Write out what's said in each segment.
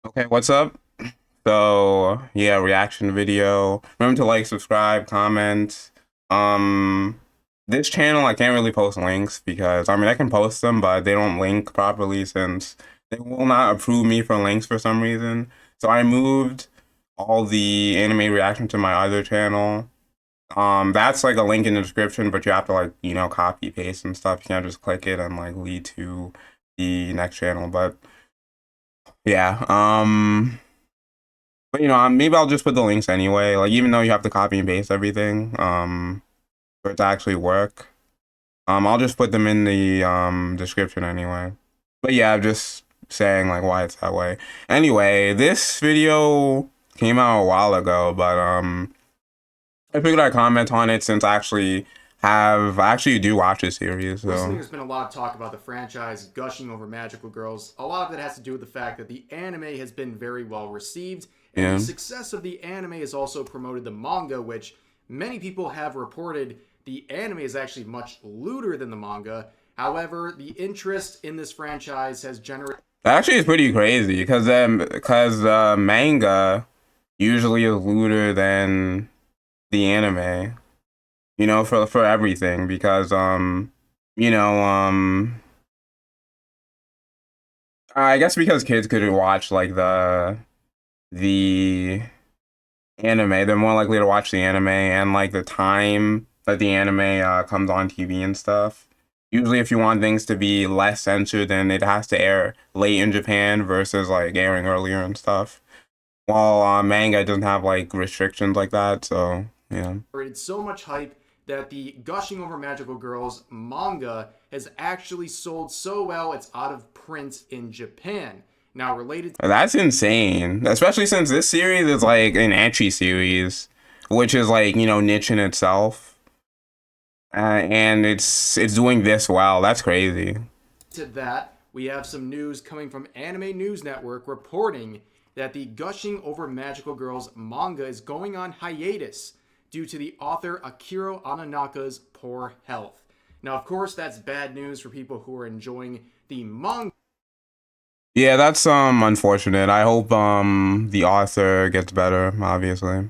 Okay, what's up? So, yeah, reaction video. Remember to like, subscribe, comment. Um, this channel I can't really post links because I mean I can post them, but they don't link properly since they will not approve me for links for some reason. So I moved all the anime reaction to my other channel. That's like a link in the description, but you have to like, copy paste and stuff. You can't just click it and like lead to the next channel. But yeah, but maybe I'll just put the links anyway. Like even though you have to copy and paste everything, for it to actually work. I'll just put them in the description anyway. But yeah, I'm just saying like why it's that way. Anyway, this video came out a while ago, but I figured I'd comment on it since I actually do watch this series, Recently, so there's been a lot of talk about the franchise gushing over magical girls. A lot of it has to do with the fact that the anime has been very well received, and the yeah. success of the anime has also promoted the manga, which many people have reported the anime is actually much looter than the manga. However, the interest in this franchise has generated. That actually is pretty crazy because manga usually is looter than the anime. For everything because you know, I guess because kids could watch like the anime, they're more likely to watch the anime and like the time that the anime comes on TV and stuff. Usually, if you want things to be less censored, then it has to air late in Japan versus like airing earlier and stuff. While manga doesn't have like restrictions like that, so yeah. So much hype that the Gushing Over Magical Girls manga has actually sold so well it's out of print in Japan. Now, related. That's insane, especially since this series is like an ecchi series, which is like niche in itself, and it's doing this well. That's crazy. To that, we have some news coming from Anime News Network reporting that the Gushing Over Magical Girls manga is going on hiatus due to the author Akira Ananaka's poor health. Now, of course, that's bad news for people who are enjoying the manga. Yeah, that's unfortunate. I hope the author gets better, obviously.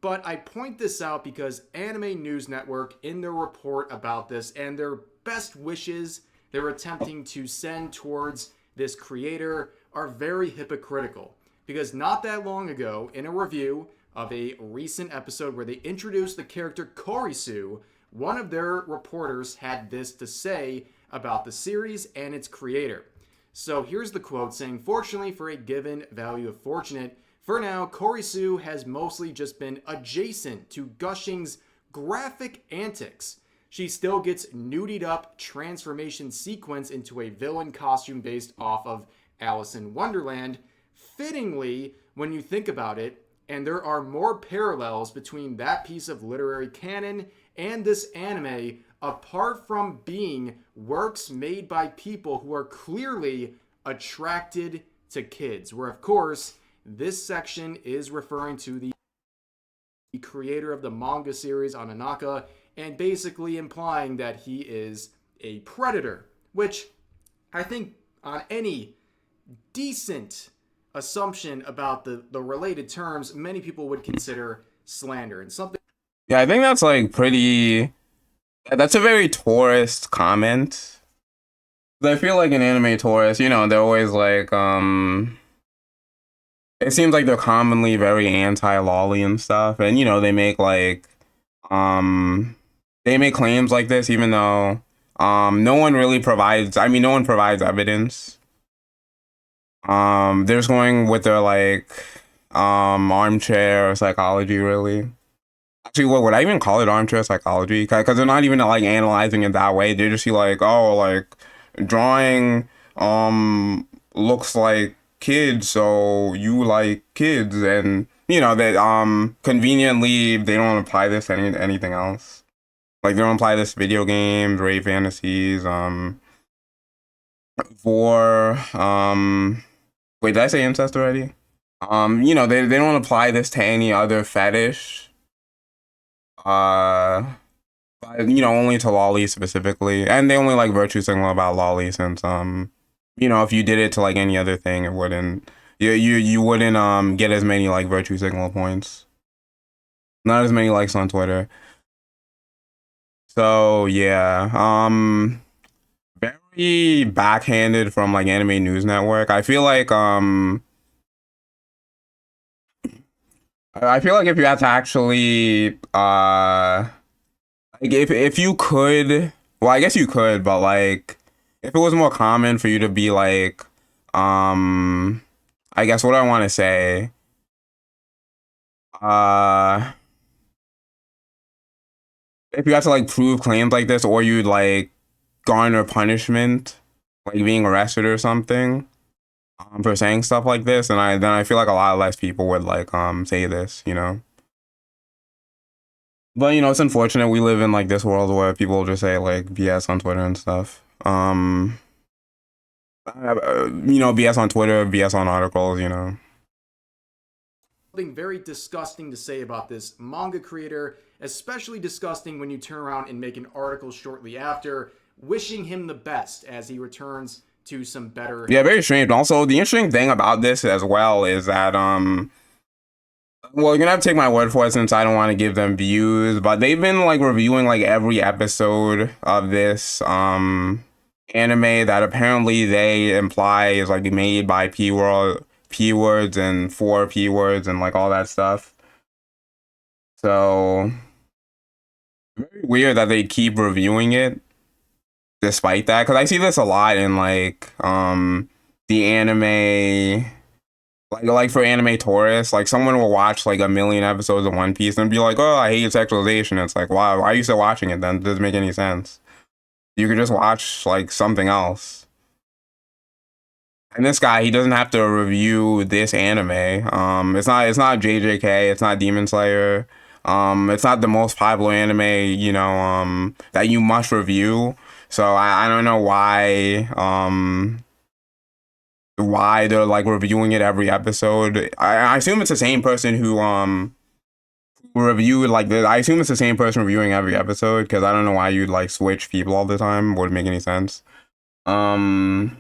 But I point this out because Anime News Network, in their report about this and their best wishes they're attempting to send towards this creator, are very hypocritical. Because not that long ago, in a review of a recent episode where they introduced the character Korisu, one of their reporters had this to say about the series and its creator. So here's the quote saying, "Fortunately for a given value of fortunate, for now, Korisu has mostly just been adjacent to Gushing's graphic antics. She still gets nudied up transformation sequence into a villain costume based off of Alice in Wonderland. Fittingly, when you think about it, and there are more parallels between that piece of literary canon and this anime, apart from being works made by people who are clearly attracted to kids, where of course this section is referring to the creator of the manga series Ananaka and basically implying that he is a predator, which I think on any decent assumption about the related terms, many people would consider slander and something. Yeah, I think that's like pretty. That's a very tourist comment. I feel like an anime tourist, they're always like, it seems like they're commonly very anti-lolly and stuff, and they make like, um, they make claims like this even though, no one really provides. I mean, no one provides evidence. They're just going with their like, armchair psychology, really. Actually, what would I even call it armchair psychology? Because they're not even like analyzing it that way. They just see like, oh, like drawing looks like kids, so you like kids, and that conveniently they don't apply this to anything else. Like they don't apply this to video games, rape fantasies, vor, wait, did I say incest already? They don't apply this to any other fetish. Uh, but, only to lolly specifically, and they only like virtue signal about lolly since you know, if you did it to like any other thing, it wouldn't. You wouldn't get as many like virtue signal points. Not as many likes on Twitter. So yeah, very backhanded from like Anime News Network. I feel like if you had to actually like if you could, well, I guess you could, but like if it was more common for you to be like I guess what I want to say uh if you had to like prove claims like this, or you'd like garner punishment, like being arrested or something, for saying stuff like this, and I feel like a lot less people would like say this, you know. But you know, it's unfortunate we live in like this world where people just say like BS on Twitter and stuff. You know, BS on Twitter, BS on articles, you know. Something very disgusting to say about this manga creator, especially disgusting when you turn around and make an article shortly after wishing him the best as he returns to some better. Yeah, very strange. Also, the interesting thing about this as well is that well, you're gonna have to take my word for it since I don't want to give them views, but they've been like reviewing like every episode of this anime that apparently they imply is like made by P words and for P words and like all that stuff. So very weird that they keep reviewing it despite that, because I see this a lot in like the anime, like for anime tourists, like someone will watch like a million episodes of One Piece and be like, oh, I hate sexualization. It's like, wow, why are you still watching it then? It doesn't make any sense. You could just watch like something else. And this guy, he doesn't have to review this anime. It's not JJK, it's not Demon Slayer. It's not the most popular anime, you know, that you must review. So I don't know why they're like reviewing it every episode. I assume it's the same person who reviewed like this. I assume it's the same person reviewing every episode, because I don't know why you'd like switch people all the time. Wouldn't make any sense. Um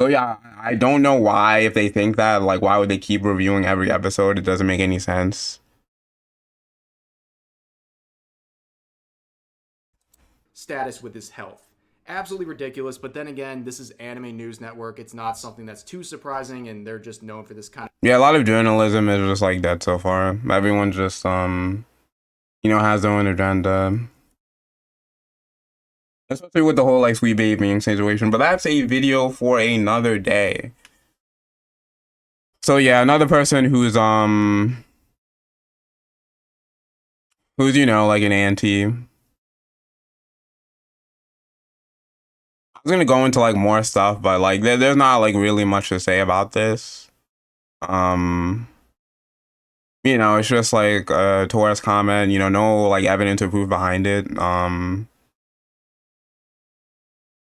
so yeah, I don't know why, if they think that, like why would they keep reviewing every episode? It doesn't make any sense. Status with his health. Absolutely ridiculous, but then again, this is Anime News Network. It's not something that's too surprising, and they're just known for this kind of. Yeah, a lot of journalism is just like that so far. Everyone just you know, has their own agenda. Especially with the whole like sweet babying situation. But that's a video for another day. So yeah, another person who's, you know, like an anti. I was gonna go into like more stuff, but like there's not like really much to say about this. Um you know, it's just like a tourist comment, you know, no like evidence or proof behind it.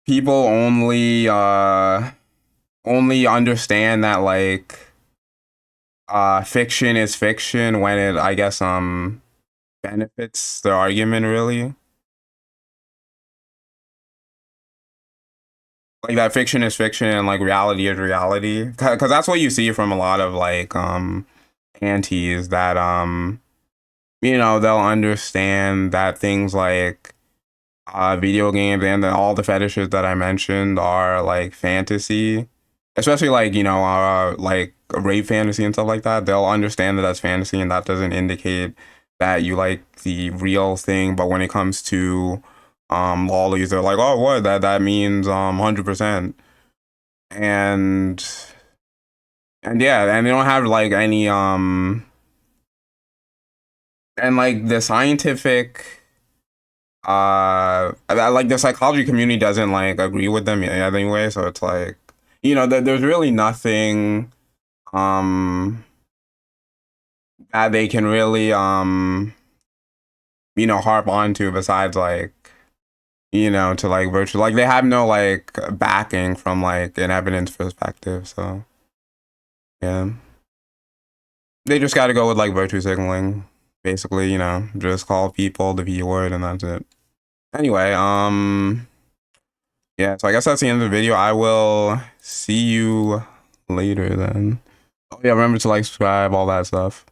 People only understand that like fiction is fiction when it, I guess, benefits their argument, really. Like that fiction is fiction and like reality is reality, because that's what you see from a lot of like antis, that you know, they'll understand that things like video games and all the fetishes that I mentioned are like fantasy, especially like, you know, like rape fantasy and stuff like that. They'll understand that that's fantasy and that doesn't indicate that you like the real thing. But when it comes to lollies, they're like, oh, what, that means 100%. And yeah, and they don't have like any and like the scientific like the psychology community doesn't like agree with them anyway, so it's like, you know, there's really nothing that they can really you know, harp onto besides like, you know, to like virtue, like they have no like backing from like an evidence perspective. So yeah, they just got to go with like virtue signaling, basically, you know, just call people the V word and that's it. Anyway, yeah, yeah, so I guess that's the end of the video. I will see you later then. Oh yeah, remember to like, subscribe, all that stuff.